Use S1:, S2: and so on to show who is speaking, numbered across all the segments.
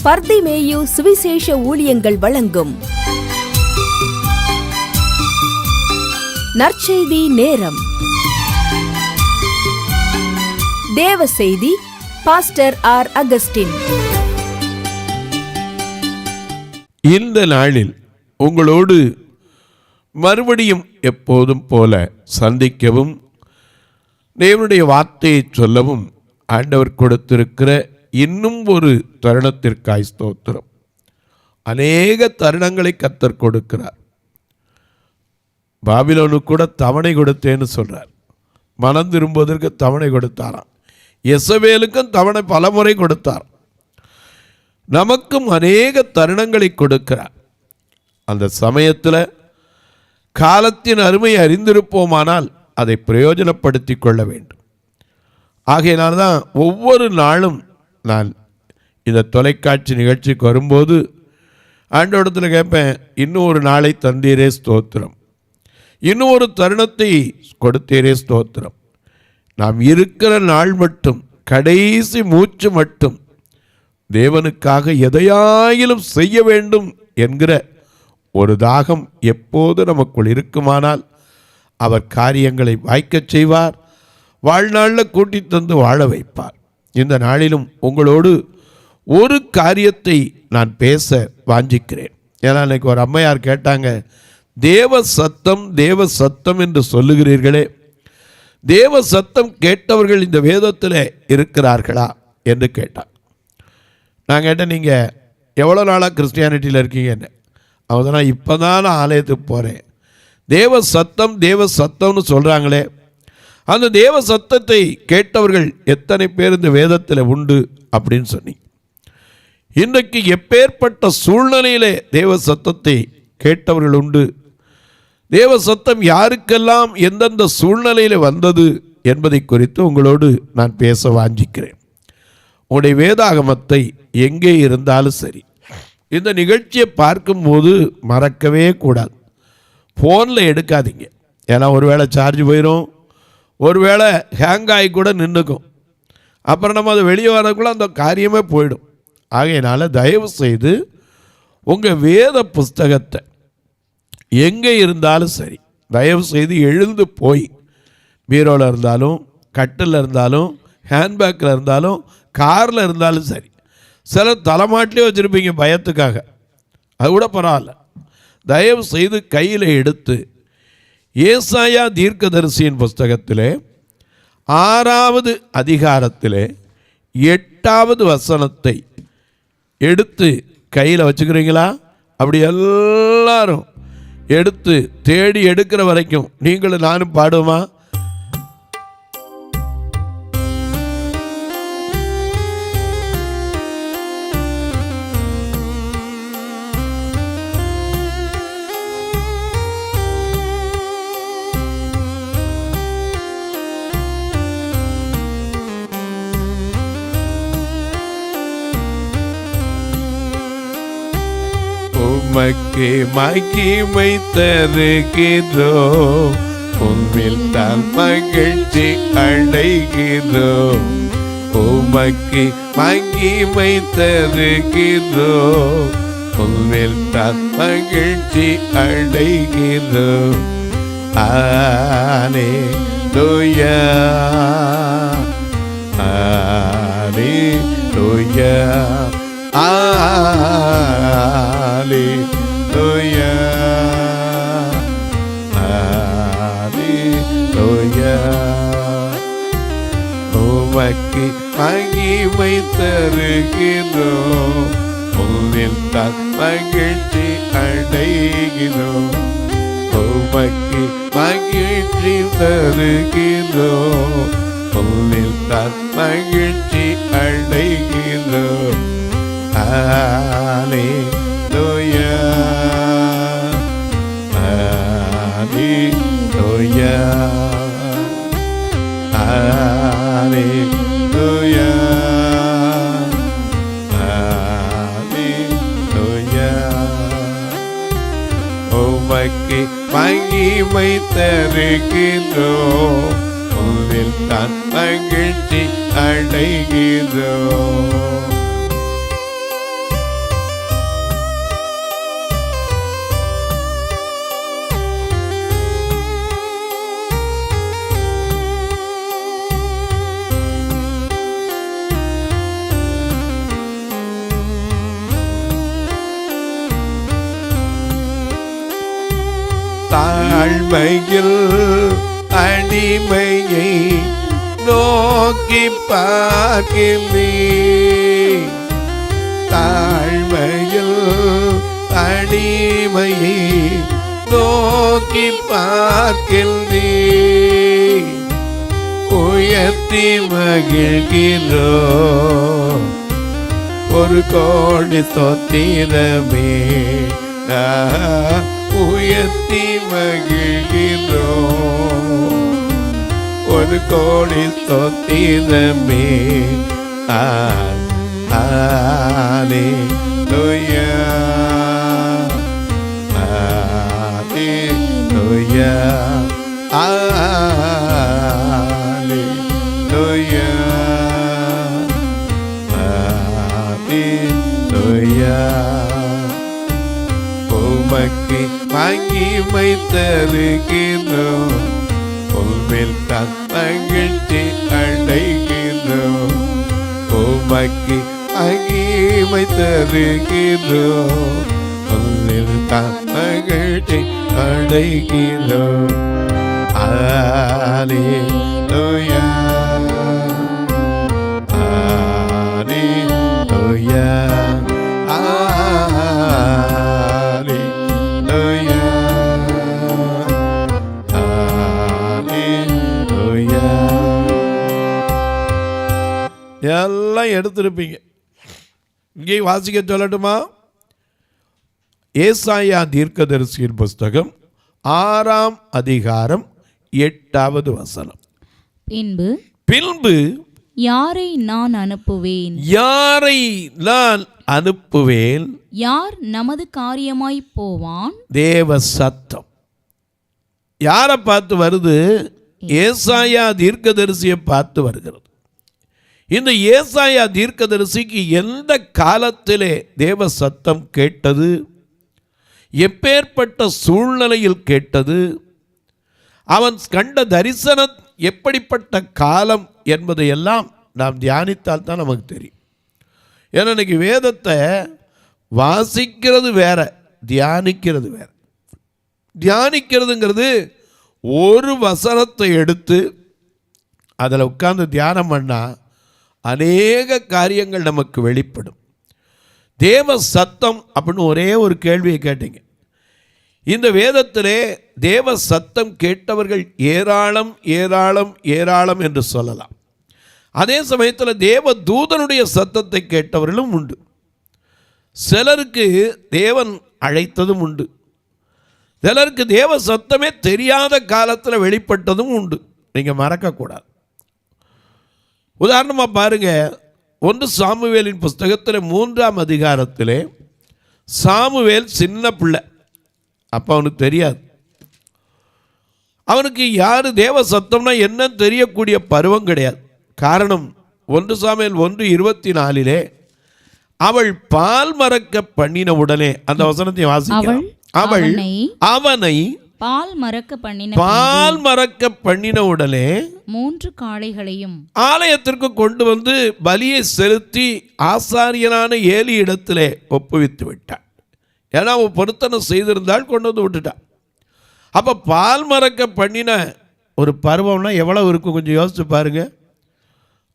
S1: பர்திமேயு சுவிசேஷ ஊழியங்கள் வழங்கும் நற்செய்தி நேரம். தேவ செய்தி பாஸ்டர் ஆர். அகஸ்டின்.
S2: இந்த நாளில் உங்களோடு மறுபடியும் எப்போதும் போல சந்திக்கவும் தேவனுடைய வார்த்தையை சொல்லவும் ஆண்டவர் கொடுத்திருக்கிற இன்னும் ஒரு தருணத்திற்காய் ஸ்தோத்திரம். அநேக தருணங்களை கர்த்தர் கொடுக்கிறார். பாபிலோனுக்கு கூட தவணை கொடுத்தேன்னு சொல்றார். மனம் திரும்புவதற்கு தவணை கொடுத்தாராம். எசபேலுக்கும் தவணை பலமுறை கொடுத்தார். நமக்கும் அநேக தருணங்களை கொடுக்கிறார். அந்த சமயத்தில் காலத்தின் அருமையை அறிந்திருப்போமானால் அதை பிரயோஜனப்படுத்தி கொள்ள வேண்டும். ஆகையினால்தான் ஒவ்வொரு நாளும் நான் இந்த தொலைக்காட்சி நிகழ்ச்சிக்கு வரும்போது ஆண்டவரிடத்தில் கேட்பேன், இன்னும் ஒரு நாளை தந்தீரே ஸ்தோத்திரம், இன்னும் ஒரு தருணத்தை கொடுத்தீரே ஸ்தோத்திரம். நாம் இருக்கிற நாள் மட்டும், கடைசி மூச்சு மட்டும் தேவனுக்காக எதையாயிலும் செய்ய வேண்டும் என்கிற ஒரு தாகம் எப்போது நமக்குள் இருக்குமானால் அவர் காரியங்களை வாய்க்கச் செய்வார். வாழ்நாளில் கூட்டி தந்து வாழ வைப்பார். இந்த நாளிலும் உங்களோடு ஒரு காரியத்தை நான் பேச வாஞ்சிக்கிறேன். ஏன்னா இன்னைக்கு ஒரு அம்மையார் கேட்டாங்க, தேவ சத்தம் தேவ சத்தம் என்று சொல்லுகிறீர்களே, தேவ சத்தம் கேட்டவர்கள் இந்த வேதத்தில் இருக்கிறார்களா என்று கேட்டார். நான் கேட்டேன், நீங்கள் எவ்வளோ நாளாக கிறிஸ்டியானிட்டியில் இருக்கீங்கன்னு. அவங்க நான் இப்போ தான் நான் ஆலயத்துக்கு போகிறேன். தேவ சத்தம் தேவ சத்தம்னு சொல்கிறாங்களே, அந்த தேவ சத்தத்தை கேட்டவர்கள் எத்தனை பேர் இந்த வேதத்தில் உண்டு அப்படின்னு சொன்னீங்க. இன்றைக்கு எப்பேற்பட்ட சூழ்நிலையிலே தேவ சத்தத்தை கேட்டவர்கள் உண்டு, தேவ சத்தம் யாருக்கெல்லாம் எந்தெந்த சூழ்நிலையில் வந்தது என்பதை குறித்து உங்களோடு நான் பேச வாஞ்சிக்கிறேன். உங்களுடைய வேதாகமத்தை எங்கே இருந்தாலும் சரி, இந்த நிகழ்ச்சியை பார்க்கும்போது மறக்கவே கூடாது. ஃபோனில் எடுக்காதீங்க. ஏன்னா ஒருவேளை சார்ஜ் போயிடும், ஒருவேளை ஹேங் ஆகி கூட நின்றுக்கும். அப்புறம் நம்ம அதை வெளியே வரக்குள்ள அந்த காரியமே போயிடும். ஆகையினால தயவு செய்து உங்கள் வேத புஸ்தகத்தை எங்கே இருந்தாலும் சரி, தயவு செய்து எழுந்து போய் பீரோவில் இருந்தாலும், கட்டில் இருந்தாலும், ஹேண்ட்பேக்கில் இருந்தாலும், காரில் இருந்தாலும் சரி, சில தலைமாட்டிலே வச்சுருப்பீங்க பயத்துக்காக, அது கூட பரவாயில்ல, தயவு செய்து கையில் எடுத்து ஏசாயா தீர்க்கதரிசியின் புஸ்தகத்திலே 6வது அதிகாரத்திலே 8வது வசனத்தை எடுத்து கையில் வச்சுக்கிறீங்களா? அப்படி எல்லாரும் எடுத்து தேடி எடுக்கிற வரைக்கும் நீங்களும் நானும் பாடுவோமா? உமக்கு மகிமை தருகிறோம், உன்னில் தான் மகிழ்ச்சி அடைகிறோம். உமக்கு மகிமை தருகிறோம், உன்னில் தான் மகிழ்ச்சி அடைகிறோம். அல்லேலூயா அல்லேலூயா Hallelujah, Hallelujah. உமக்கு மகிமை தருகிறோம், உன்னில் தான் மகிழ்ச்சி அடைகிறோம். உமக்கு மகிழ்ச்சி தருகிறோம், உன்னில் தான் மகிழ்ச்சி அடைகிறோம். Hallelujah, Hallelujah, Hallelujah, Hallelujah. உமக்கு மகிமை தருகிறோம், உன்னில் தான் மகிழ்ச்சி அடைகிறோம். தாழ்மையில் அடிமையை நோக்கி பார்க்கிறேன். தாழ்மையில் அடிமையை நோக்கி பார்க்கிறேன். உயர்த்தி மகிழ்கிறோம் ஒரு கோடி ஸ்தோத்திரமே. உயர்த்தி மகிழ்கிறோம் ஒரு கோடி ஸ்தோத்திரமே. ஹல்லேலூயா ஹல்லேலூயா ஹல்லேலூயா ஹல்லேலூயா. உமக்கு மகிமை தருகிறோம், உம்மில் தான் மகிழ்ச்சி அடைகிறோம். உமக்கு மகிமை தருகிறோம், உம்மில் தான் மகிழ்ச்சி அடைகிறோம். ஹல்லேலூயா ஹல்லேலூயா ஹல்லேலூயா ஹல்லேலூயா. எல்லாம் எடுத்திருப்பீங்க. இங்கே வாசிக்க சொல்லட்டுமா? ஏசாயா தீர்க்கதரிசியின் புஸ்தகம் 6ஆம் அதிகாரம் 8வது வசனம். பின்பு
S3: யாரை நான் அனுப்புவேன்?
S2: யாரை நான் அனுப்புவேன்?
S3: யார் நமது காரியமாய் போவான்?
S2: தேவ சத்தம் யாரை பார்த்து வருது? ஏசாயா தீர்க்கதரிசியை பார்த்து வருகிறது. இந்த ஏசாயா தீர்க்கதரிசிக்கு எந்த காலத்திலே தேவ சத்தம் கேட்டது, எப்பேற்பட்ட சூழ்நிலையில் கேட்டது, அவன் கண்ட தரிசனம் எப்படிப்பட்ட காலம் என்பதையெல்லாம் நாம் தியானித்தால் தான் நமக்கு தெரியும். ஏன்னா இன்னைக்கு வேதத்தை வாசிக்கிறது வேற, தியானிக்கிறது வேற. தியானிக்கிறதுங்கிறது ஒரு வசனத்தை எடுத்து அதில் உட்கார்ந்து தியானம் பண்ணால் அநேக காரியங்கள் நமக்கு வெளிப்படும். தேவ சத்தம் அப்படின்னு ஒரே ஒரு கேள்வியை கேட்டீங்க. இந்த வேதத்திலே தேவ சத்தம் கேட்டவர்கள் ஏராளம் ஏராளம் ஏராளம் என்று சொல்லலாம். அதே சமயத்தில் தேவ தூதனுடைய சத்தத்தை கேட்டவர்களும் உண்டு. சிலருக்கு தேவன் அழைத்ததும் உண்டு. சிலருக்கு தேவ சத்தமே தெரியாத காலத்தில் வெளிப்பட்டதும் உண்டு. நீங்கள் மறக்கக்கூடாது. உதாரணமாக பாருங்க, 1 சாமுவேலின் புஸ்தகத்தில் 3ஆம் அதிகாரத்திலே சாமுவேல் சின்ன பிள்ளை. அப்போ அவனுக்கு தெரியாது. அவனுக்கு யார் தேவ சத்தம்னா என்ன தெரியக்கூடிய பருவம் கிடையாது. காரணம் 1 சாமுவேல் 1:24 அவள் பால் மறக்க பண்ணின உடனே, அந்த வசனத்தை வாசிக்கலாம். அவள் அவனை
S3: பால் மறக்க பண்ணின உடனே
S2: 3 காளைகளையும் ஆலயத்திற்கு கொண்டு வந்து பலியை செலுத்தி ஆசாரியனான ஏலி இடத்திலே ஒப்புவித்து விட்டான். ஏன்னா அவன் பொருத்தனை செய்திருந்தால் கொண்டு வந்து விட்டுட்டான். அப்போ பால் மறக்க பண்ணின ஒரு பருவம்னா எவ்வளவு இருக்கும் கொஞ்சம் யோசிச்சு பாருங்க.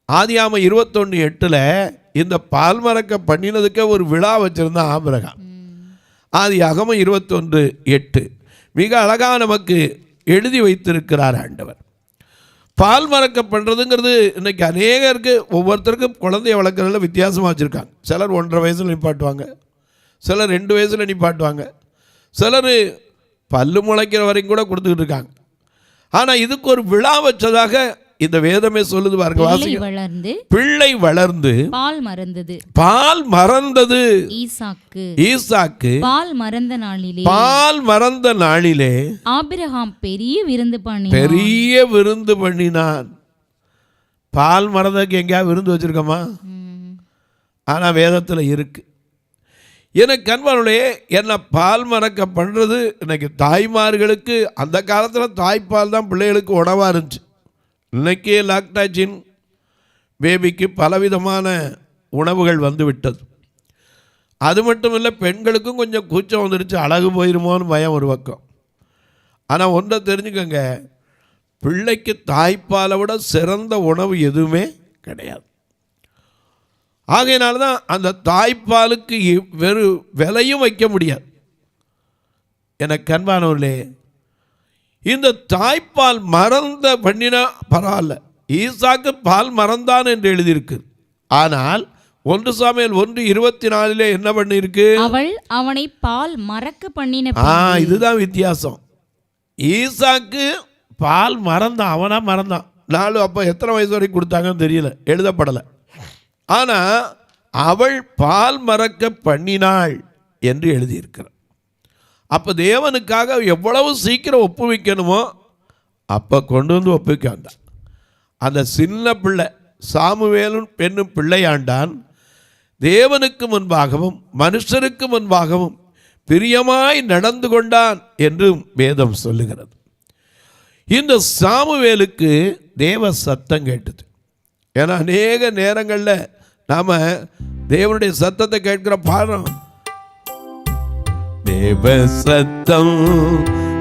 S2: ஆதியாகமம் 21:8 இந்த பால் மறக்க பண்ணினதுக்கே ஒரு விழா வச்சிருந்தான் ஆபிரகாம். ஆதியாகமம் 21:8 மிக அழகாக நமக்கு எழுதி வைத்திருக்கிறார் ஆண்டவர். பால் மறக்க பண்ணுறதுங்கிறது இன்றைக்கி அநேகருக்கு ஒவ்வொருத்தருக்கும் குழந்தைய வளர்க்குறதுல வித்தியாசமாக வச்சுருக்காங்க. சிலர் 1.5 வயசில் நிப்பாட்டுவாங்க, சிலர் 2 வயசில் நிப்பாட்டுவாங்க, சிலர் பல்லு முளைக்கிற வரைக்கும் கூட கொடுத்துக்கிட்டு இருக்காங்க. ஆனால் இதுக்கு ஒரு விழா வச்சதாக இந்த வேதமே சொல்லுது பாருங்க. பிள்ளை வளர்ந்து பால் மறந்தது ஈசாக்கு பால் மறந்த நாளிலே
S3: ஆபிரகாம் பெரிய
S2: விருந்து பண்ணினான். பால் மறந்ததுக்கு எங்கேயாவது விருந்து வச்சிருக்கோமா? ஆனால் வேதத்தில் இருக்கு. எனக்கு கண்பானுடைய என்ன பால் மறக்க பண்ணுறது இன்னைக்கு தாய்மார்களுக்கு, அந்த காலத்தில் தாய்ப்பால் தான் பிள்ளைகளுக்கு உணவாக இருந்துச்சு. இன்றைக்கே லாக்டாஜின் பேபிக்கு பலவிதமான உணவுகள் வந்து விட்டது. அது மட்டும் இல்லை, பெண்களுக்கும் கொஞ்சம் கூச்சம் வந்துடுச்சு, அழகு போயிருமோன்னு பயம் ஒரு பக்கம். ஆனால் ஒன்றை தெரிஞ்சுக்கங்க, பிள்ளைக்கு தாய்ப்பாலை விட சிறந்த உணவு எதுவுமே கிடையாது. ஆகையினால தான் அந்த தாய்ப்பாலுக்கு வெறும் விலையும் வைக்க முடியாது. எனக்கு அன்பானவர்களே, இந்த தாய்ப்பால் மறந்த பண்ணினா பரவாயில்ல, ஈசாக்கு பால் மறந்தான் என்று எழுதியிருக்கு. ஆனால் 1 சாமுவேல் 1:24 என்ன பண்ணியிருக்கு?
S3: அவள் அவனை பால் மறக்க பண்ணின
S2: இதுதான் வித்தியாசம். ஈசாக்கு பால் மறந்தான், அவனா மறந்தான். 4 அப்போ எத்தனை வயசு வரைக்கும் கொடுத்தாங்கன்னு தெரியல, எழுதப்படலை. ஆனால் அவள் பால் மறக்க பண்ணினாள் என்று எழுதியிருக்கிறார். அப்போ தேவனுக்காக எவ்வளவு சீக்கிரம் ஒப்புவிக்கணுமோ அப்போ கொண்டு வந்து ஒப்புவிக்க வந்தான். அந்த சின்ன பிள்ளை சாமுவேலும் பெண்ணும் பிள்ளையாண்டான். தேவனுக்கு முன்பாகவும் மனுஷருக்கு முன்பாகவும் பிரியமாய் நடந்து கொண்டான் என்றும் வேதம் சொல்லுகிறது. இந்த சாமுவேலுக்கு தேவ சத்தம் கேட்டது. ஏன்னா அநேக நேரங்களில் நாம் தேவனுடைய சத்தத்தை கேட்கிற பாடம், தேவ சத்தம்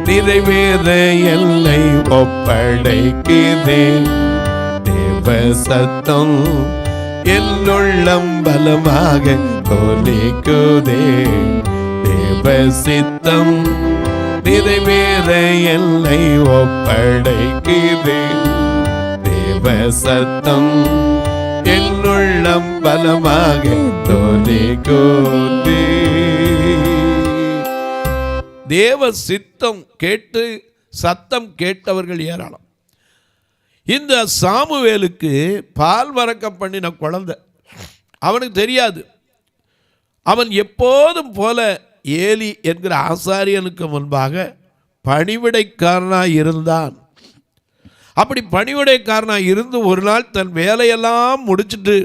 S2: நிறைவேற எல்லை ஒப்படைக்கிறேன், தேவ சத்தம் என்னுள்ளம் பலமாக ஒலிக்குதே, தேவ சித்தம் நிறைவேற எல்லை ஒப்படைக்கிறேன், தேவ சத்தம் என்னுள்ளம் பலமாக ஒலிக்குதே. தேவ சித்தம் கேட்டு சத்தம் கேட்டவர்கள் ஏராளம். இந்த சாமுவேலுக்கு பால் மறக்க பண்ணின குழந்தை, அவனுக்கு தெரியாது. அவன் எப்போதும் போல ஏலி என்கிற ஆசாரியனுக்கு முன்பாக பணிவிடைக்காரனாக இருந்தான். அப்படி பணிவிடைக்காரனாக இருந்து ஒரு நாள் தன் வேலையெல்லாம் முடிச்சுட்டு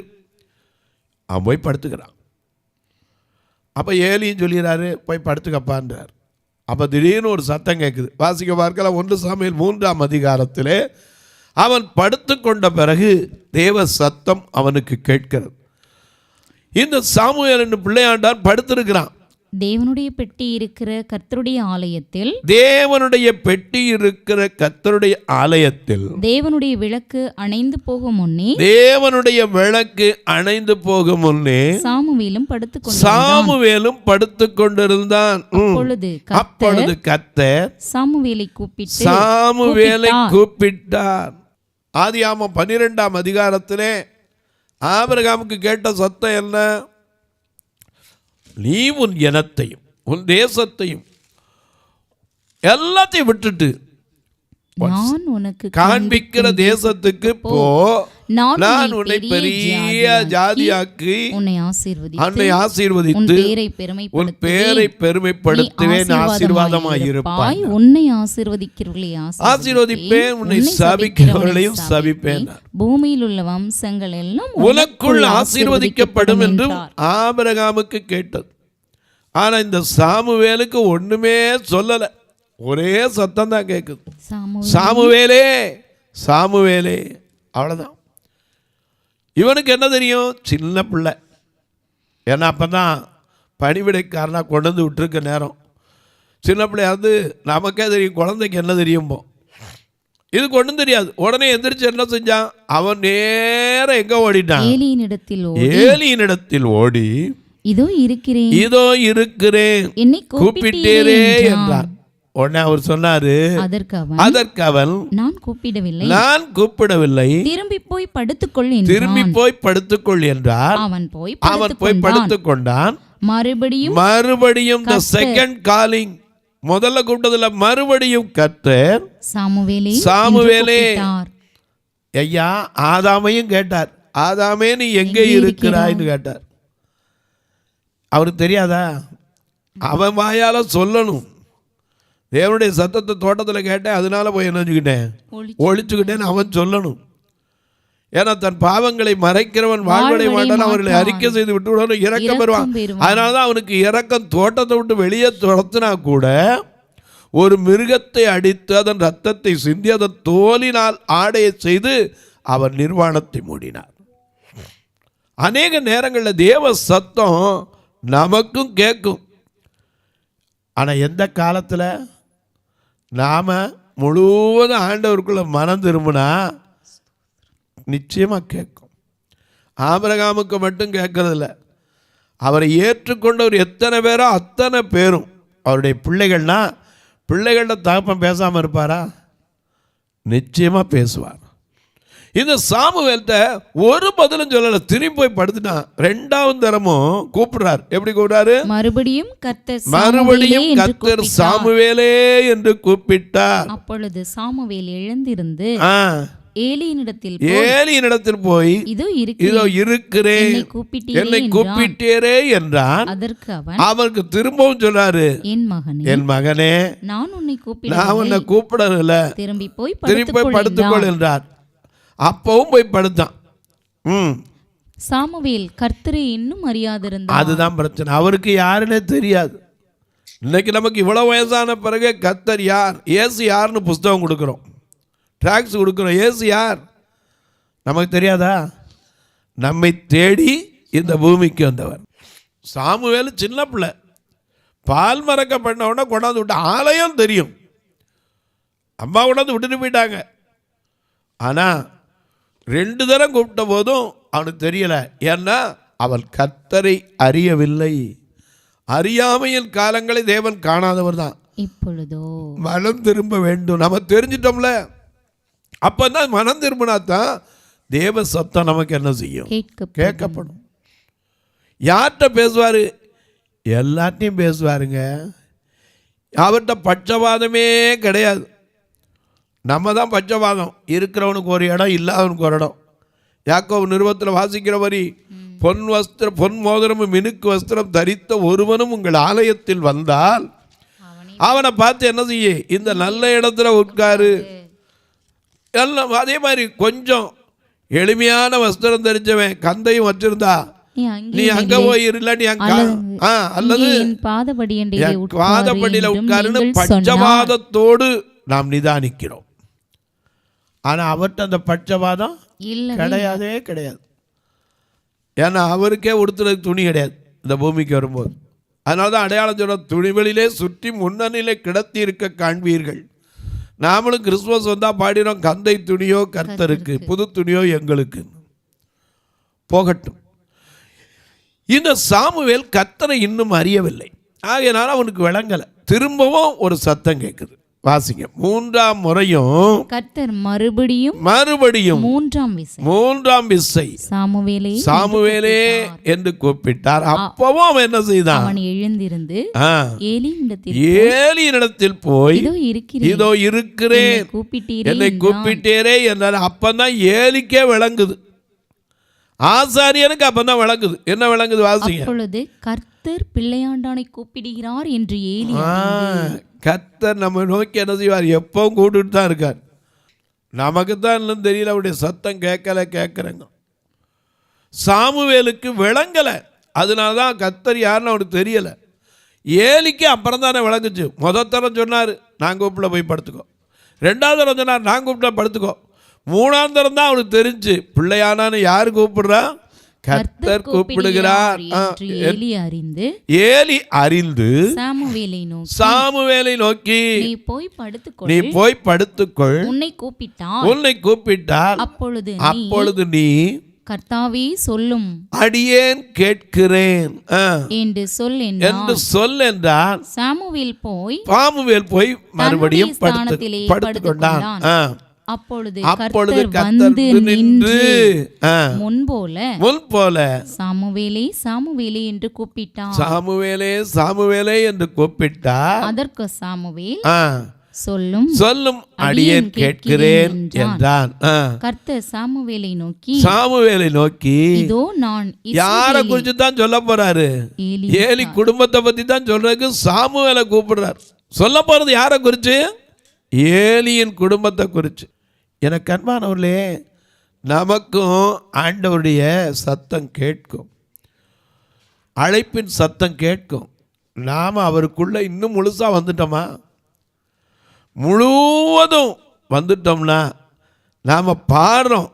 S2: அவன் போய் படுத்துக்கிறான். அப்போ ஏலியும் சொல்லிடுறாரு, போய் படுத்துக்கப்பான்றார். அப்போ திடீர்னு ஒரு சத்தம் கேட்குது. வாசிக்க பார்க்கலாம் 1 சாமுவேல் 3ஆம் அதிகாரத்திலே. அவன் படுத்து கொண்ட பிறகு தேவ சத்தம் அவனுக்கு கேட்கிறது. இந்த சாமுவேல் என்னும் பிள்ளையாண்டான் படுத்திருக்கிறான்.
S3: தேவனுடைய பெட்டி இருக்கிற கர்த்தருடைய ஆலயத்தில்,
S2: தேவனுடைய பெட்டி இருக்கிற கர்த்தருடைய ஆலயத்தில்
S3: தேவனுடைய விளக்கு அணைந்து போகும் முன்னே,
S2: தேவனுடைய விளக்கு அணைந்து போகும் முன்னே
S3: சாமுவேலும்
S2: படுத்து கொண்டிருந்தான். அப்பொழுது கர்த்தர்
S3: சாமுவேலை
S2: கூப்பிட்டார். ஆதியாகமம் 12ஆம் அதிகாரத்திலே ஆபிரகாமுக்கு கேட்ட சத்தம் என்ன? நீ உன் இனத்தையும் உன் தேசத்தையும் எல்லாத்தையும் விட்டுட்டு
S3: நான் உனக்கு
S2: காண்பிக்கிற தேசத்துக்கு போ, நான் உன்னை பெரிய ஜாதியாக்கி உன்னை ஆசீர்வதித்து உன் பேரை பெருமைப்படுத்துவேன், ஆசீர்வாதமாய் இருப்பாய்,
S3: உன்னை ஆசீர்வதிக்கிறவர்களை
S2: ஆசீர்வதிப்பேன், உன்னை சபிக்கிறவர்களையும் சபிப்பேன்,
S3: பூமியில் உள்ள வம்சங்கள் எல்லாம்
S2: உனக்குள் ஆசீர்வதிக்கப்படும் என்று ஆபிரகாமுக்கு கேட்டது. ஆனா இந்த சாமுவேலுக்கு ஒண்ணுமே சொல்லல, ஒரே சத்தம் தான் கேட்குது, சாமுவேலே சாமுவேலே, அவ்வளோதான். இவனுக்கு என்ன தெரியும்? சின்ன பிள்ளை. ஏன்னா அப்போ தான் பணிவிடைக்காரனாக கொண்டு வந்து விட்டுருக்க நேரம். சின்ன பிள்ளை அது நமக்கே தெரியும், குழந்தைக்கு என்ன தெரியும்போ. இது கொண்டும் தெரியாது. உடனே எந்திரிச்சு என்ன செஞ்சான்? அவன் நேரம் எங்கே ஓடிட்டான்? ஏலியினிடத்தில் ஓடி இதோ இருக்கிறேன் என்னை கூப்பிட்டீரே என்றான். உடனே அவர் சொன்னாரு, அதற்கு அவன் நான் கூப்பிடவில்லை, திரும்பி போய் படுத்துக்கொள் என்றார். அவன் போய் படுத்துக் கொண்டான். மறுபடியும் the second calling, முதல்ல கூப்பிட்டதுல மறுபடியும் கர்த்தர் சாமுவேலே, ஐயா ஆதாமையும் கேட்டார். ஆதாமே நீ எங்கே இருக்கிறாய்ன்னு கேட்டார். அவருக்கு தெரியாதா? அவன் வாயால சொல்லணும். தேவனுடைய சத்தத்தை தோட்டத்தில் கேட்டேன், அதனால போய் என்ன ஒழிச்சுக்கிட்டேன்னு அவன் சொல்லணும். ஏன்னா தன் பாவங்களை மறைக்கிறவன் வாழ்வடை மாட்டான், அவர்களை அறிக்கை செய்து விட்டு விடணும், இரக்கம் பெறுவான். அதனால தான் அவனுக்கு இரக்கம். தோட்டத்தை விட்டு வெளியே துரத்தினா கூட ஒரு மிருகத்தை அடித்து அதன் ரத்தத்தை சிந்தி அதன் தோலினால் ஆடையை செய்து அவன் நிர்வாணத்தை மூடினார். அநேக நேரங்களில் தேவ சத்தம் நமக்கும் கேட்கும். ஆனால் எந்த காலத்தில்? நாம் முழுவதும் ஆண்டவருக்குள்ள மனம் திரும்பினா நிச்சயமாக கேட்கும். ஆபிரகாமுக்கு மட்டும் கேட்கறதில்ல, அவரை ஏற்றுக்கொண்டவர் எத்தனை பேரோ அத்தனை பேரும் அவருடைய பிள்ளைகள்னா பிள்ளைகள்ட தகப்பன் பேசாமல் இருப்பாரா? நிச்சயமாக பேசுவார். இந்த சாமுவேல்கிட்ட ஒரு பதிலும் சொல்லலை, திரும்பி போய் படுத்துட்டான். 2வது தரமும் கூப்பிடுறார். எப்படி கூப்பிடுறாரு?
S3: மறுபடியும்
S2: கர்த்தர் சாமுவேலே என்று கூப்பிட்டார்.
S3: அப்பொழுது சாமுவேல் எழுந்திருந்து
S2: ஏலியினிடத்தில் போய் இதோ இருக்கிறேன், என்னை கூப்பிட்டீரே என்றான்.
S3: அதற்கு
S2: அவனுக்கு திரும்பவும் சொல்றாரு, என் மகனே, நான் உன்னை கூப்பிடல, திரும்பி போய் படுத்துக்கொள் என்றார். அப்பவும் போய் படுத்தான்.
S3: சாமுவேல் கர்த்தரை இன்னும் அறியாதிருந்தான்.
S2: அதுதான் பிரச்சனை, அவருக்கு யாருன்னே தெரியாது. இன்னைக்கு நமக்கு இவ்வளவு வயசான பிறகு கர்த்தர் யார், இயேசு யாருன்னு புஸ்தகம் கொடுக்குறோம், ட்ராக்ஸ் கொடுக்குறோம். இயேசு யார் நமக்கு தெரியாதா? நம்மை தேடி இந்த பூமிக்கு வந்தவர். சாமுவேல் சின்ன பிள்ளை, பால் மறக்க பண்ண உடனே கொண்டாந்து விட்ட ஆலயம் தெரியும், அம்மா கொண்டாந்து விட்டுட்டு போயிட்டாங்க. ஆனால் 2 தரம் கூப்பிட்ட போதும் அவனுக்கு தெரியலை. ஏன்னா அவன் கர்த்தரை அறியவில்லை. அறியாமையின் காலங்களை தேவன் காணாதவர் தான்.
S3: இப்பொழுதோ
S2: மனம் திரும்ப வேண்டும். நம்ம தெரிஞ்சிட்டோம்ல, அப்பதான் மனம் திரும்பினாத்தான் தேவ சத்தம் நமக்கு என்ன செய்யும்? கேட்கப்படும். யார்கிட்ட பேசுவார்? எல்லாத்தையும் பேசுவாருங்க. அவர்கிட்ட பட்சபாதமே கிடையாது. நம்ம தான் பட்சபாதம். இருக்கிறவனுக்கு ஒரு இடம், இல்லாதவனுக்கு ஒரு இடம். யாக்கோபு நிருபத்தில் வாசிக்கிற வரி, பொன் மோதிரமும் மினுக்கு வஸ்திரம் தரித்த ஒருவனும் உங்கள் ஆலயத்தில் வந்தால் அவனை பார்த்து என்ன செய்ய? இந்த நல்ல இடத்துல உட்காரு. எல்லாம் அதே மாதிரி கொஞ்சம் எளிமையான வஸ்திரம் தெரிஞ்சவன் கந்தையும் வச்சிருந்தா நீ அங்க போய் இல்லாட்டி அல்லது பாதப்படியில உட்காருன்னு பட்சபாதத்தோடு நாம் நிதானிக்கிறோம். ஆனா அவர்கிட்ட அந்த பட்சபாதம் கிடையாதே கிடையாது. ஏன்னா அவருக்கே உடுத்துறதுக்கு துணி கிடையாது இந்த பூமிக்கு வரும்போது. அதனால தான் அடையாளம் சொல்ற, துணிகளிலே சுற்றி முன்னணியிலே கிடத்தி இருக்க காண்பீர்கள். நாமளும் கிறிஸ்துமஸ் வந்தால் பாடினோம், கந்தை துணியோ கர்த்தருக்கு, புது துணியோ எங்களுக்கு. போகட்டும். இந்த சாமுவேல் கர்த்தரை இன்னும் அறியவில்லை, ஆகையினால அவனுக்கு விளங்கலை. திரும்பவும் ஒரு சத்தம் கேட்குது. வாசிங்க. 3ஆம் முறையும் கர்த்தர் மறுபடியும் மூன்றாம் விசை சாமுவேலே என்று கூப்பிட்டார். அப்பவும் அவன் என்ன செய்தான்?
S3: அவன் எழுந்திருந்து
S2: ஏலியினிடத்தில் போய் இதோ இருக்கிறேன், என்னை கூப்பிட்டீரே என்றார். அப்பதான் ஏலிக்கே விளங்குது, ஆசாரியனுக்கு அப்பதான் விளங்குது. என்ன விளங்குது? வாசிங்க.
S3: அப்பொழுது கர்த்தர் பிள்ளையாண்டானை கூப்பிடுகிறார் என்று ஏலி.
S2: கர்த்தர் நம்ம நோக்கி என்ன செய்வார்? எப்பவும் கூப்பிட்டு தான் இருக்கார். நமக்கு தான் இன்னும் தெரியல, அவருடைய சத்தம் கேட்கறங்க. சாமுவேலுக்கு விளங்கலை, அதனால தான் கர்த்தர் யாருன்னு அவனுக்கு தெரியலை. ஏலிக்கு அப்புறம் தானே விளங்குச்சு. தரம் சொன்னார், நான் கூப்பிட போய் படுத்துக்கோ. 2வது தரம் சொன்னார், நான் கூப்பிட்டா படுத்துக்கோ. 3ஆம் தரம் தான் அவனுக்கு தெரிஞ்சு, பிள்ளையானான்னு யாரு கூப்பிடுறா? கர்த்தர் கூப்பிடுகிறார். ஏலி அறிந்து சாமுவேலை நோக்கி நீ போய் படுத்துக்கொள், உன்னை கூப்பிட்டால் அப்பொழுது நீ
S3: கர்த்தாவே சொல்லும்,
S2: அடியேன் கேட்கிறேன்
S3: என்று
S2: சொல் என்றார்.
S3: சாமுவேல்
S2: போய் மறுபடியும் படுத்துக்கொண்டான்.
S3: அப்பொழுது கர்த்தர் வந்து நின்று முன்போல சாமுவேலே என்று கூப்பிட்டான்.
S2: சாமுவேலே என்று கூப்பிட்டார்.
S3: அதற்கு சாமுவேல்
S2: சொல்லும் அடியேன் கேட்கிறேன் என்றான்.
S3: கர்த்தர் சாமுவேலை நோக்கி
S2: இதோ நான் யாரை குறித்து தான் சொல்ல போறாரு? ஏலி குடும்பத்தை பத்தி தான் சொல்றதுக்கு சாமுவேலை கூப்பிடுறார். சொல்ல போறது யாரை குறிச்சு? ஏலியின் குடும்பத்தை குறித்து. எனக்கு அன்பானவர்களே, நமக்கும் ஆண்டவருடைய சத்தம் கேட்கும், அழைப்பின் சத்தம் கேட்கும். நாம் அவருக்குள்ள இன்னும் முழுசா வந்துட்டோமா? முழுவதும் வந்துட்டோம்னா நாம் பாடுறோம்,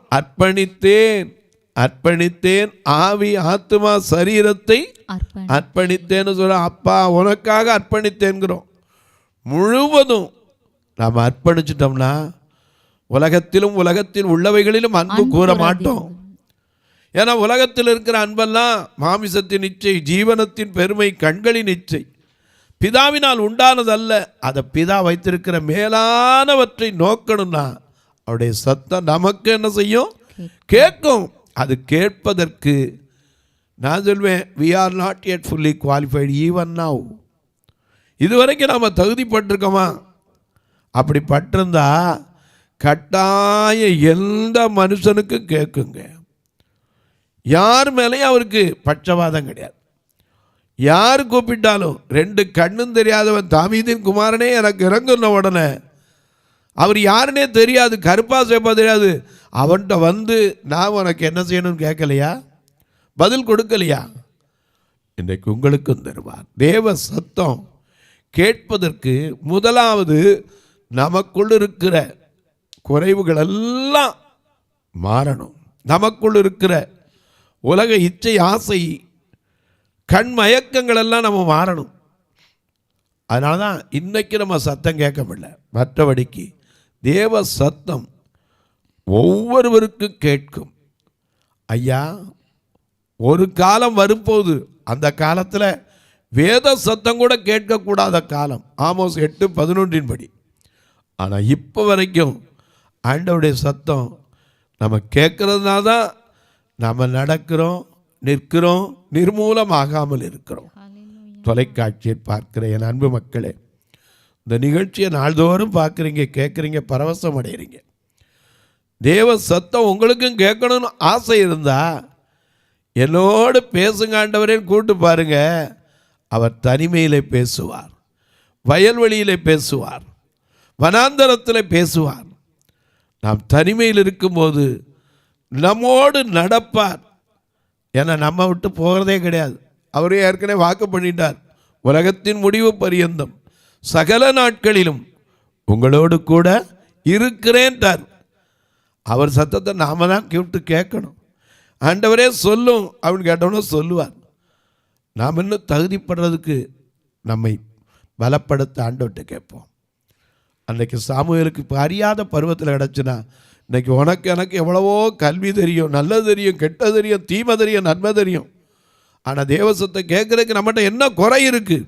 S2: அர்ப்பணித்தேன் ஆவி ஆத்மா சரீரத்தை அர்ப்பணித்தேன்னு சொல்ல. அப்பா உனக்காக அர்ப்பணித்தேன்கிறோம். முழுவதும் நாம் அர்ப்பணிச்சிட்டோம்னா உலகத்திலும் உலகத்தில் உள்ளவைகளிலும் அன்பு கூற மாட்டோம். ஏன்னா உலகத்தில் இருக்கிற அன்பெல்லாம் மாமிசத்தின் இச்சை, ஜீவனத்தின் பெருமை, கண்களின் இச்சை, பிதாவினால் உண்டானதல்ல. அதை பிதா வைத்திருக்கிற மேலானவற்றை நோக்கணும்னா அவருடைய சத்தம் நமக்கு என்ன செய்யும்? கேட்கும். அது கேட்பதற்கு நான் சொல்வேன், we are not yet fully qualified even now. இதுவரைக்கும் நாம் தகுதிப்பட்டிருக்கோமா? அப்படி பட்டிருந்தா கட்டாய எந்த மனுஷனுக்கும் கேட்குங்க. யார் மேலேயும் அவருக்கு பட்சவாதம் கிடையாது. யார் கூப்பிட்டாலும் 2 கண்ணும் தெரியாதவன் தாவீதின் குமாரனே எனக்கு இறங்குன உடனே அவர் யாருன்னே தெரியாது, கருப்பா சேப்பா தெரியாது, அவன்கிட்ட வந்து நான் உனக்கு என்ன செய்யணும்னு கேட்கலையா? பதில் கொடுக்கலையா? இன்றைக்கு உங்களுக்கும் தருவார். தேவ சத்தம் கேட்பதற்கு முதலாவது நமக்குள் இருக்கிற குறைவுகள் எல்லாம் மாறணும். நமக்குள் இருக்கிற உலக இச்சை, ஆசை, கண் மயக்கங்கள் எல்லாம் நம்ம மாறணும். அதனால தான் இன்றைக்கி நம்ம சத்தம் கேட்க முடியல. மற்றபடிக்கு தேவ சத்தம் ஒவ்வொருவருக்கும் கேட்கும். ஐயா, ஒரு காலம் வரும்போது அந்த காலத்தில் வேத சத்தம் கூட கேட்கக்கூடாத காலம், ஆமோஸ் 8:11 படி. ஆனால் இப்போ வரைக்கும் ஆண்டவருடைய சத்தம் நம்ம கேட்கறதுனால தான் நம்ம நடக்கிறோம், நிற்கிறோம், நிர்மூலமாகாமல் இருக்கிறோம். தொலைக்காட்சியை பார்க்கிற என் அன்பு மக்களே, இந்த நிகழ்ச்சியை நாள்தோறும் பார்க்குறீங்க, கேட்குறீங்க, பரவசம் அடைகிறீங்க. தேவ சத்தம் உங்களுக்கும் கேட்கணும்னு ஆசை இருந்தால் என்னோடு பேசுங்க ஆண்டவரேன்னு கூட்டு பாருங்க. அவர் தனிமையில் பேசுவார், வயல்வெளியில் பேசுவார், வனாந்தரத்தில் பேசுவார். நாம் தனிமையில் இருக்கும்போது நம்மோடு நடப்பார். ஏன்னா நம்ம விட்டு போகிறதே கிடையாது. அவரே ஏற்கனவே வாக்கு பண்ணிட்டார், உலகத்தின் முடிவு பரியந்தம் சகல நாட்களிலும் உங்களோடு கூட இருக்கிறேன்ட்டார். அவர் சத்தத்தை நாம தான் கேட்டு கேட்கணும். ஆண்டவரே சொல்லும் அப்படின்னு கேட்டோம்னா சொல்லுவார். நாம் இன்னும் தகுதிப்படுறதுக்கு நம்மை பலப்படுத்த ஆண்டவர்கிட்ட கேட்போம். அன்றைக்கு சாமுவேலுக்கு இப்போ அறியாத பருவத்தில் கிடச்சுன்னா இன்றைக்கி உனக்கு எனக்கு எவ்வளவோ கல்வி தெரியும், நல்லது தெரியும், கெட்டது தெரியும், தீமை தெரியும், நன்மை தெரியும். ஆனால் தேவசத்தை கேட்குறதுக்கு நம்மகிட்ட என்ன குறை இருக்குது,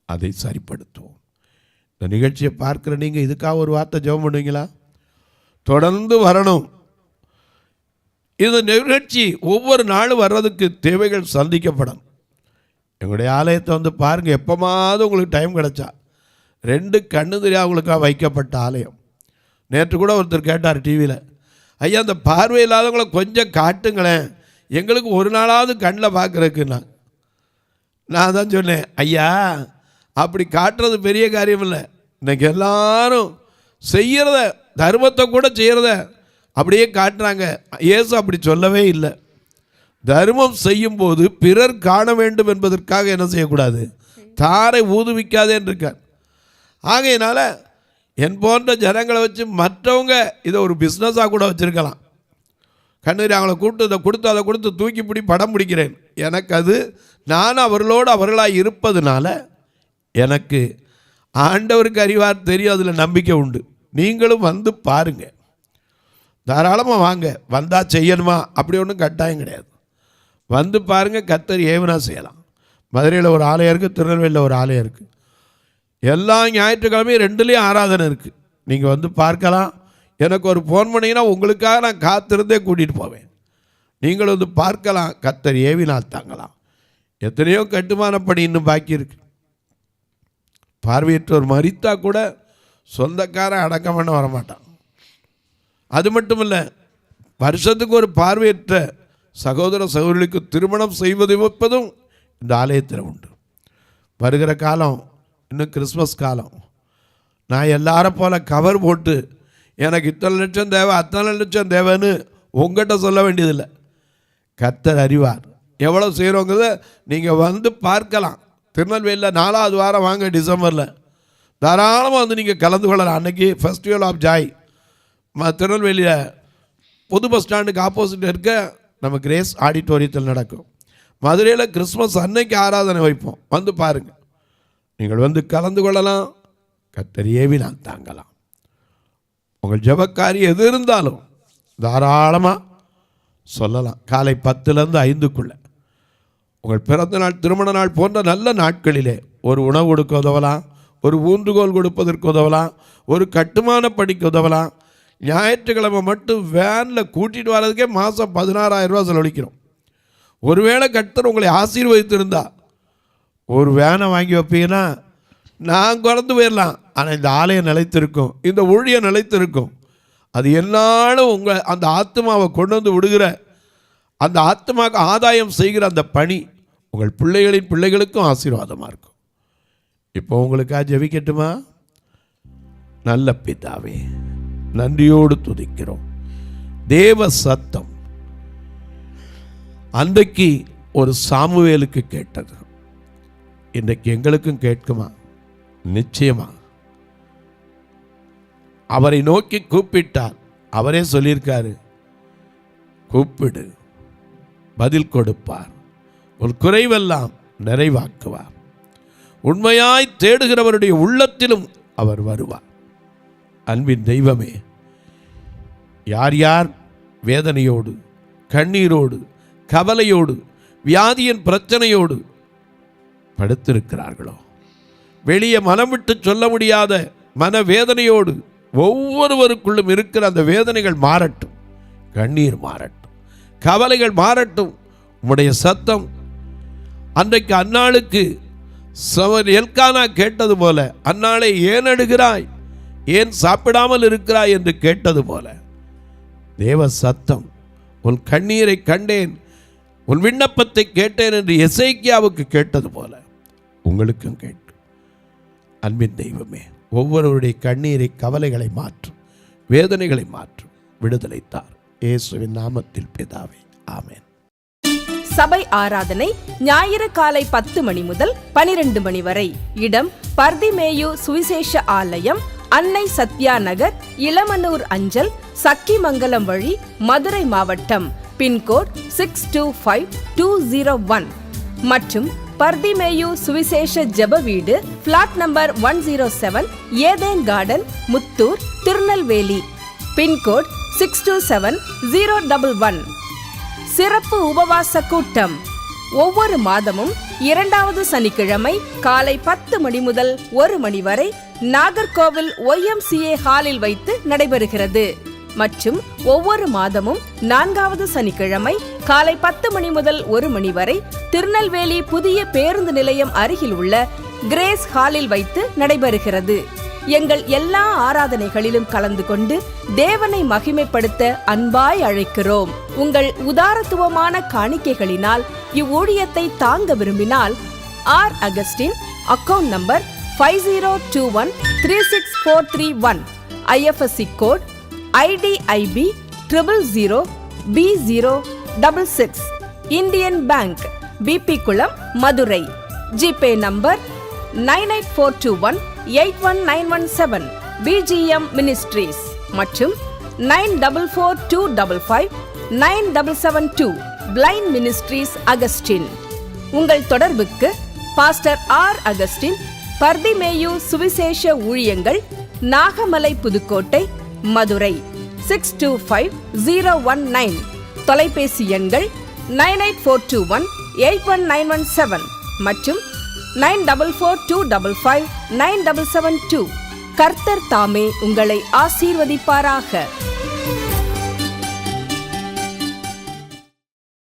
S2: அதை சரிப்படுத்துவோம். இந்த நிகழ்ச்சியை பார்க்குற நீங்கள் இதுக்காக ஒரு வார்த்தை ஜெபம் பண்ணுவீங்களா? தொடர்ந்து வரணும். இந்த நிகழ்ச்சி ஒவ்வொரு நாளும் வர்றதுக்கு தேவைகள் சந்திக்கப்படும். எங்களுடைய ஆலயத்தை வந்து பாருங்கள், எப்போமாவது உங்களுக்கு டைம் கிடச்சா. 2 கண்ணு தெரியாதவங்களுக்காக வைக்கப்பட்ட ஆலயம். நேற்று கூட ஒருத்தர் கேட்டார் டிவியில், ஐயா அந்த பார்வை இல்லாதவங்களை கொஞ்சம் காட்டுங்களேன், எங்களுக்கு ஒரு நாளாவது கண்ணில் பார்க்குறதுக்குன்னா. நான் தான் சொன்னேன், ஐயா அப்படி காட்டுறது பெரிய காரியம் இல்லை. இன்றைக்கி எல்லாரும் செய்கிறத, தர்மத்தை கூட செய்கிறத அப்படியே காட்டுறாங்க. இயேசு அப்படி சொல்லவே இல்லை. தர்மம் செய்யும்போது பிறர் காண வேண்டும் என்பதற்காக என்ன செய்யக்கூடாது, தாரை ஊதுவிக்காதே இருக்கார். ஆகையினால என் போன்ற ஜனங்களை வச்சு மற்றவங்க இதை ஒரு பிஸ்னஸாக கூட வச்சுருக்கலாம். கண்ணீர் அவங்கள கூப்பிட்டு இதை கொடுத்து அதை கொடுத்து தூக்கி பிடி படம் பிடிக்கிறேன். எனக்கு அது நான் அவர்களோடு அவர்களாக இருப்பதுனால எனக்கு ஆண்டவருக்கு அறிவார் தெரியும், அதில் நம்பிக்கை உண்டு. நீங்களும் வந்து பாருங்கள், தாராளமாக வாங்க. வந்தால் செய்யணுமா அப்படி ஒன்றும் கட்டாயம் கிடையாது. வந்து பாருங்கள், கர்த்தர் ஏவனா செய்யலாம். மதுரையில் ஒரு ஆலயம் இருக்குது, திருநெல்வேலியில் ஒரு ஆலயம் இருக்குது. எல்லா ஞாயிற்றுக்கிழமையும் 2லேயும் ஆராதனை இருக்குது. நீங்கள் வந்து பார்க்கலாம். எனக்கு ஒரு ஃபோன் பண்ணிங்கன்னா உங்களுக்காக நான் காத்திருந்தே கூட்டிகிட்டு போவேன். நீங்களும் வந்து பார்க்கலாம். கர்த்தர் ஏவினால் தாங்கலாம். எத்தனையோ கட்டுமான பணி இன்னும் பாக்கி இருக்கு. பார்வையற்றோர் மரித்தா கூட சொந்தக்காரன் அடக்கம் பண்ண வரமாட்டான். அது மட்டும் இல்லை, வருஷத்துக்கு ஒரு பார்வையற்ற சகோதர சகோதரிகளுக்கு திருமணம் செய்வது வைப்பதும் இந்த ஆலயத்தில் உண்டு. வருகிற காலம் இன்னும் கிறிஸ்மஸ் காலம். நான் எல்லாரும் போல் கவர் போட்டு எனக்கு இத்தனை லட்சம் தேவை, அத்தனை லட்சம் தேவைன்னு உங்கள்கிட்ட சொல்ல வேண்டியதில்லை. கர்த்தர் அறிவார். எவ்வளோ செய்கிறோங்கிறத நீங்கள் வந்து பார்க்கலாம். திருநெல்வேலியில் 4வது வாரம் வாங்க, டிசம்பரில் தாராளமாக வந்து நீங்கள் கலந்து கொள்ளலாம். அன்றைக்கி ஃபெஸ்டிவல் ஆஃப் ஜாய் திருநெல்வேலியில் புது பஸ் ஸ்டாண்டுக்கு ஆப்போசிட் இருக்க நம்ம கிரேஸ் ஆடிட்டோரியத்தில் நடக்கும். மதுரையில் கிறிஸ்மஸ் அன்னைக்கு ஆராதனை வைப்போம். வந்து பாருங்கள். நீங்கள் வந்து கலந்து கொள்ளலாம். கர்த்தர் ஏவினால் தாங்கலாம். உங்கள் ஜெபக்காரி எது இருந்தாலும் தாராளமாக சொல்லலாம். காலை 10லேருந்து 5க்குள்ளே உங்கள் பிறந்த நாள், திருமண நாள் போன்ற நல்ல நாட்களிலே ஒரு உணவு கொடுக்க உதவலாம், ஒரு ஊன்றுகோல் கொடுப்பதற்கு உதவலாம், ஒரு கட்டுமான படிக்க உதவலாம். ஞாயிற்றுக்கிழமை மட்டும் வேனில் கூட்டிகிட்டு வர்றதுக்கே மாதம் 16,000 ரூபா செலவழிக்கிறோம். ஒருவேளை கர்த்தர் உங்களை ஆசீர்வதித்திருந்தா ஒரு வேனை வாங்கி வைப்பீங்கன்னா நான் குறைந்து போயிடலாம். ஆனால் இந்த ஆலயம் நிலைத்திருக்கும், இந்த ஊழியம் நிலைத்திருக்கும். அது என்னாலும் உங்கள் அந்த ஆத்மாவை கொண்டு வந்து விடுகிற, அந்த ஆத்மாவுக்கு ஆதாயம் செய்கிற அந்த பணி உங்கள் பிள்ளைகளின் பிள்ளைகளுக்கும் ஆசீர்வாதமாக இருக்கும். இப்போ உங்களுக்காக ஜெபிக்கட்டுமா? நல்ல பிதாவே, நன்றியோடு துதிக்கிறோம். தேவ சத்தம் அன்றைக்கு ஒரு சாமுவேலுக்கு கேட்டது, இன்றைக்கு எங்களுக்கும் கேட்குமா? நிச்சயமா. அவரை நோக்கி கூப்பிட்டார். அவரே சொல்லியிருக்காரு, கூப்பிடு, பதில் கொடுப்பார், உன் குறைவெல்லாம் நிறைவாக்குவார். உண்மையாய் தேடுகிறவருடைய உள்ளத்திலும் அவர் வருவார். அன்பின் தெய்வமே, யார் யார் வேதனையோடு, கண்ணீரோடு, கவலையோடு, வியாதியின் பிரச்சனையோடு படுத்திருக்கிறார்களோ, வெளியே மனம் விட்டு சொல்ல முடியாத மனவேதனையோடு ஒவ்வொருவருக்குள்ளும் இருக்கிற அந்த வேதனைகள் மாறட்டும், கண்ணீர் மாறட்டும், கவலைகள் மாறட்டும். உம்முடைய சத்தம் அன்றைக்கு அன்னாளுக்கு எல்கானா கேட்டது போல, அன்னாளை ஏன் அழுகிறாய், ஏன் சாப்பிடாமல் இருக்கிறாய் என்று கேட்டது போல, தேவ சத்தம் உன் கண்ணீரை கண்டேன், உன் விண்ணப்பத்தை கேட்டேன் என்று எசேக்கியாவுக்கு கேட்டது போல உங்களுக்கும் கேட்டு. அன்பின் தெய்வமே, ஒவ்வொருவருடைய கண்ணீரை, கவலைகளை மாற்றும், வேதனைகளை மாற்றும், விடுதலை தார். இயேசுவின் நாமத்தில் பிதாவே, ஆமென்.
S1: சபை ஆராதனை ஞாயிறு காலை 10 மணி முதல் 12 மணி வரை. இடம் பர்திமேயு சுவிசேஷ ஆலயம், அன்னை சத்யா நகர், இளமனூர் அஞ்சல், சக்கிமங்கலம் வழி, மதுரை மாவட்டம். பின்கோட் 625201 மற்றும் பர்திமேயு சுவிசேஷ ஜெப வீடு, flat number 107, Eden garden, Muthur, Tirunelveli. Pin code 627011. சிறப்பு உபவாச கூட்டம் ஒவ்வொரு மாதமும் 2வது சனிக்கிழமை காலை 10 மணி முதல் 1 மணி வரை நாகர்கோவில் YMCA ஹாலில் வைத்து நடைபெறுகிறது. மற்றும் ஒவ்வொரு மாதமும் 4வது சனிக்கிழமை காலை 10 மணி முதல் 1 மணி வரை திருநெல்வேலி புதிய பேருந்து நிலையம் அருகில் உள்ள கிரேஸ் ஹாலில் வைத்து நடைபெறுகிறது. எங்கள் எல்லா ஆராதனைகளிலும் கலந்து கொண்டு தேவனை மகிமைப்படுத்த அன்பாய் அழைக்கிறோம். உங்கள் உதாரத்துவமான காணிக்கைகளினால் இவ்வூழியத்தை தாங்க விரும்பினால் R Augustine, account number 5021364331, IFSC code IDIB 000B066, Indian Bank, BP Kulam, Madurai. GPay number 9842181917, BGM ministries மற்றும் 9442559772, பிளைண்ட் மினிஸ்ட்ரீஸ் அகஸ்டின். உங்கள் தொடர்புக்கு பாஸ்டர் ஆர் அகஸ்டின், பர்திமேயு சுவிசேஷ ஊழியங்கள், நாகமலை, புதுக்கோட்டை, மதுரை 625019. தொலைபேசி எண்கள் 9842181917 மற்றும் 9442559772. கர்த்தர் தாமே உங்களை ஆசீர்வதிப்பாராக.